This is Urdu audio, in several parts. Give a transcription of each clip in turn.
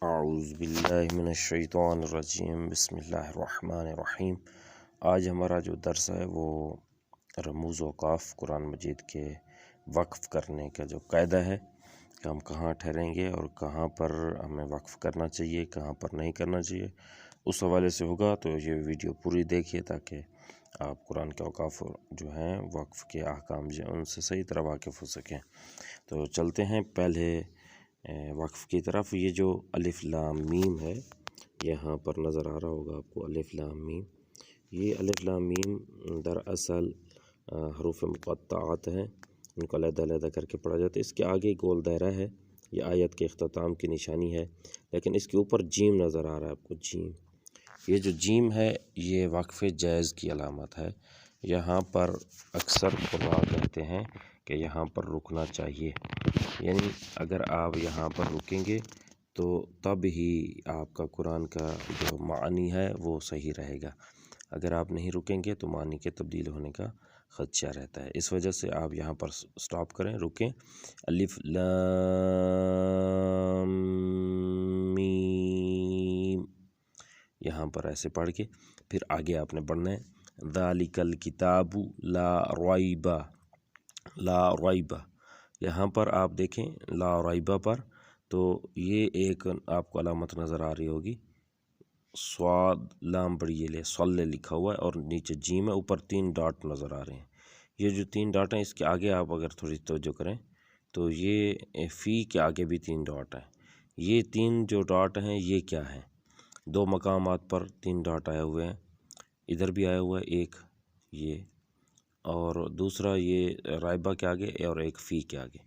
اعوذ باللہ من الشیطان الرجیم، بسم اللہ الرحمن الرحیم۔ آج ہمارا جو درس ہے وہ رموز و اوقاف قرآن مجید کے وقف کرنے کا جو قاعدہ ہے کہ ہم کہاں ٹھہریں گے اور کہاں پر ہمیں وقف کرنا چاہیے، کہاں پر نہیں کرنا چاہیے، اس حوالے سے ہوگا۔ تو یہ ویڈیو پوری دیکھیے تاکہ آپ قرآن کے اوقاف جو ہیں وقف کے احکام جو ہیں ان سے صحیح طرح واقف ہو سکیں۔ تو چلتے ہیں پہلے وقف کی طرف۔ یہ جو الف لام میم ہے، یہاں پر نظر آ رہا ہوگا آپ کو الف لام میم۔ یہ الف لام میم دراصل حروف مقطعات ہیں، ان کو علیحدہ علیحدہ کر کے پڑھا جاتا ہے۔ اس کے آگے گول دائرہ ہے، یہ آیت کے اختتام کی نشانی ہے، لیکن اس کے اوپر جیم نظر آ رہا ہے آپ کو، جیم۔ یہ جو جیم ہے یہ وقف جائز کی علامت ہے۔ یہاں پر اکثر قراء کہتے ہیں کہ یہاں پر رکنا چاہیے، یعنی اگر آپ یہاں پر رکیں گے تو تب ہی آپ کا قرآن کا جو معنی ہے وہ صحیح رہے گا۔ اگر آپ نہیں رکیں گے تو معنی کے تبدیل ہونے کا خدشہ رہتا ہے، اس وجہ سے آپ یہاں پر سٹاپ کریں، رکیں۔ الف لام میم، یہاں پر ایسے پڑھ کے پھر آگے آپ نے پڑھنا ہے ذالک الکتاب لا ریب، لا ریب۔ یہاں پر آپ دیکھیں لا ریبہ پر، تو یہ ایک آپ کو علامت نظر آ رہی ہوگی، صاد لام بڑی یہ لے صلی لکھا ہوا ہے اور نیچے جیم ہے، اوپر 3 ڈاٹ نظر آ رہے ہیں۔ یہ جو 3 ڈاٹ ہیں اس کے آگے آپ اگر تھوڑی توجہ کریں تو یہ فی کے آگے بھی 3 ڈاٹ ہیں۔ یہ 3 جو ڈاٹ ہیں یہ کیا ہیں؟ 2 مقامات پر 3 ڈاٹ آئے ہوئے ہیں، ادھر بھی آیا ہوا ہے ایک یہ، اور دوسرا یہ رائبہ کے آگے اور ایک فی کے آگے۔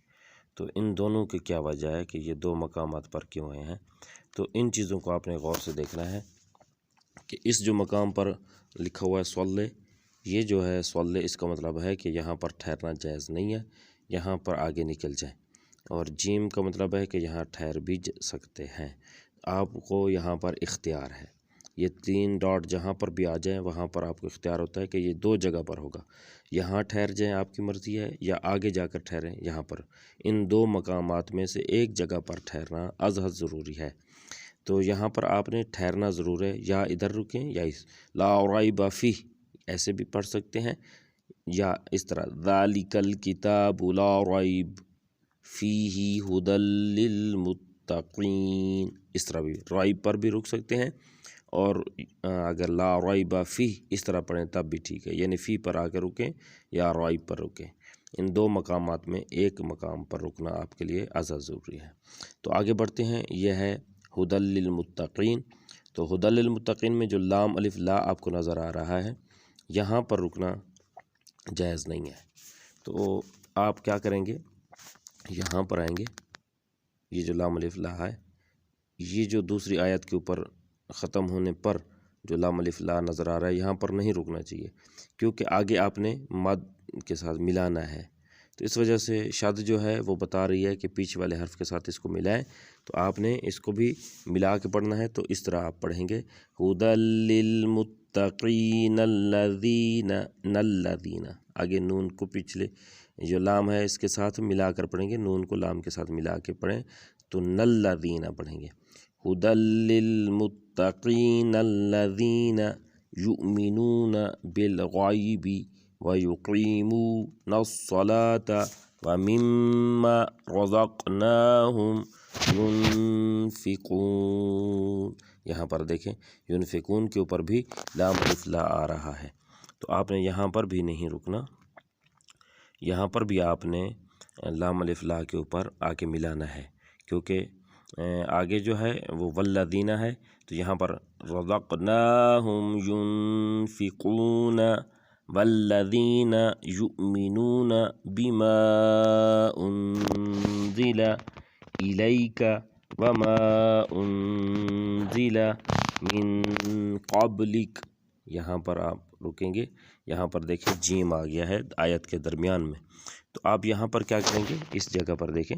تو ان دونوں کی کیا وجہ ہے کہ یہ 2 مقامات پر کیوں آئے ہیں؟ تو ان چیزوں کو آپ نے غور سے دیکھنا ہے کہ اس جو مقام پر لکھا ہوا ہے صلی، یہ جو ہے صلی، اس کا مطلب ہے کہ یہاں پر ٹھہرنا جائز نہیں ہے، یہاں پر آگے نکل جائیں۔ اور جیم کا مطلب ہے کہ یہاں ٹھہر بھی سکتے ہیں، آپ کو یہاں پر اختیار ہے۔ یہ 3 ڈاٹ جہاں پر بھی آ جائیں وہاں پر آپ کو اختیار ہوتا ہے کہ یہ 2 جگہ پر ہوگا، یہاں ٹھہر جائیں آپ کی مرضی ہے، یا آگے جا کر ٹھہریں یہاں پر۔ ان 2 مقامات میں سے ایک جگہ پر ٹھہرنا ازحد ضروری ہے، تو یہاں پر آپ نے ٹھہرنا ضرور ہے، یا ادھر رکیں یا لا ریب فیہ ایسے بھی پڑھ سکتے ہیں، یا اس طرح ذالک الکتاب لا ریب فیہ ھدی للمتقین، اس طرح بھی ریب پر بھی رک سکتے ہیں، اور اگر لا ریب فیہ اس طرح پڑھیں تب بھی ٹھیک ہے، یعنی فی پر آ کے رکیں یا ریب پر رکیں۔ ان 2 مقامات میں ایک مقام پر رکنا آپ کے لیے ازحد ضروری ہے۔ تو آگے بڑھتے ہیں، یہ ہے ھدی للمتقین۔ تو ھدی للمتقین میں جو لام الف لا آپ کو نظر آ رہا ہے، یہاں پر رکنا جائز نہیں ہے۔ تو آپ کیا کریں گے، یہاں پر آئیں گے، یہ جو لام الف لا ہے، یہ جو دوسری آیت کے اوپر ختم ہونے پر جو لام الف لا نظر آ رہا ہے یہاں پر نہیں رکنا چاہیے، کیونکہ آگے آپ نے مد کے ساتھ ملانا ہے۔ تو اس وجہ سے شد جو ہے وہ بتا رہی ہے کہ پیچھے والے حرف کے ساتھ اس کو ملائیں، تو آپ نے اس کو بھی ملا کے پڑھنا ہے۔ تو اس طرح آپ پڑھیں گے ھدی للمتقین الذین، الذین، آگے نون کو پچھلے جو لام ہے اس کے ساتھ ملا کر پڑھیں گے، نون کو لام کے ساتھ ملا کے پڑھیں تو الذین پڑھیں گے۔ ھدی للمتقین الذین یؤمنون بالغیب ویقیمون الصلاة ومما رزقناہم ينفقون۔ یہاں پر دیکھیں ينفقون کے اوپر بھی لام الف لا آ رہا ہے، تو آپ نے یہاں پر بھی نہیں رکنا، یہاں پر بھی آپ نے لام الف لا کے اوپر آ کے ملانا ہے، کیونکہ آگے جو ہے وہ والذین ہے، تو یہاں پر رزقناہم ينفقون والذین یؤمنون بما انزل الیک وما انزل من قبلک، یہاں پر آپ رکیں گے۔ یہاں پر دیکھیں جیم آ گیا ہے آیت کے درمیان میں، تو آپ یہاں پر کیا کریں گے، اس جگہ پر دیکھیں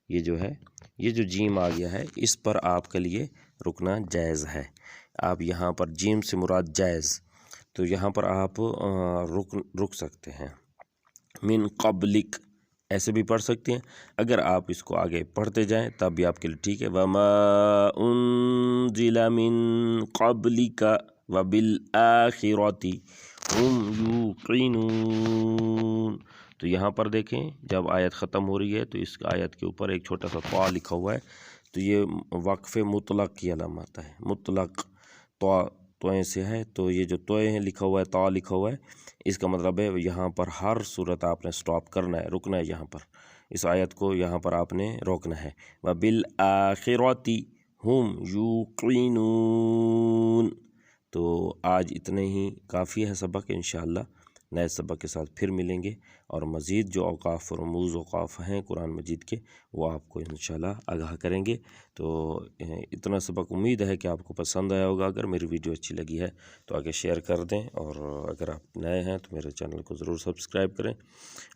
یہ جو ہے، یہ جو جیم آ گیا ہے اس پر آپ کے لیے رکنا جائز ہے۔ آپ یہاں پر جیم سے مراد جائز، تو یہاں پر آپ رک سکتے ہیں۔ من قبلک، ایسے بھی پڑھ سکتے ہیں۔ اگر آپ اس کو آگے پڑھتے جائیں تب بھی آپ کے لیے ٹھیک ہے۔ وَمَا أُنزِلَ مِن قَبْلِكَ وَبِالْآخِرَةِ هُمْ يُوقِنُونَ۔ تو یہاں پر دیکھیں جب آیت ختم ہو رہی ہے تو اس آیت کے اوپر ایک چھوٹا سا طا لکھا ہوا ہے، تو یہ وقف مطلق کی علامت ہے۔ مطلق توئیں سے ہے، تو یہ جو توئیں ہیں لکھا ہوا ہے، طا لکھا ہوا ہے، اس کا مطلب ہے یہاں پر ہر صورت آپ نے سٹاپ کرنا ہے، رکنا ہے، یہاں پر اس آیت کو یہاں پر آپ نے روکنا ہے۔ وَبِالْآخِرَةِ هُمْ يُوقِنُونَ۔ تو آج اتنے ہی کافی ہے سبق، انشاءاللہ نئے سبق کے ساتھ پھر ملیں گے، اور مزید جو اوقاف اور رموز اوقاف ہیں قرآن مجید کے وہ آپ کو انشاءاللہ آگاہ کریں گے۔ تو اتنا سبق امید ہے کہ آپ کو پسند آیا ہوگا۔ اگر میری ویڈیو اچھی لگی ہے تو آگے شیئر کر دیں، اور اگر آپ نئے ہیں تو میرے چینل کو ضرور سبسکرائب کریں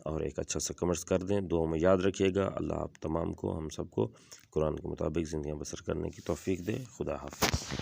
اور ایک اچھا سا کمنٹس کر دیں۔ دعاؤں میں یاد رکھیے گا۔ اللہ آپ تمام کو، ہم سب کو قرآن کے مطابق زندگیاں بسر کرنے کی توفیق دے۔ خدا حافظ۔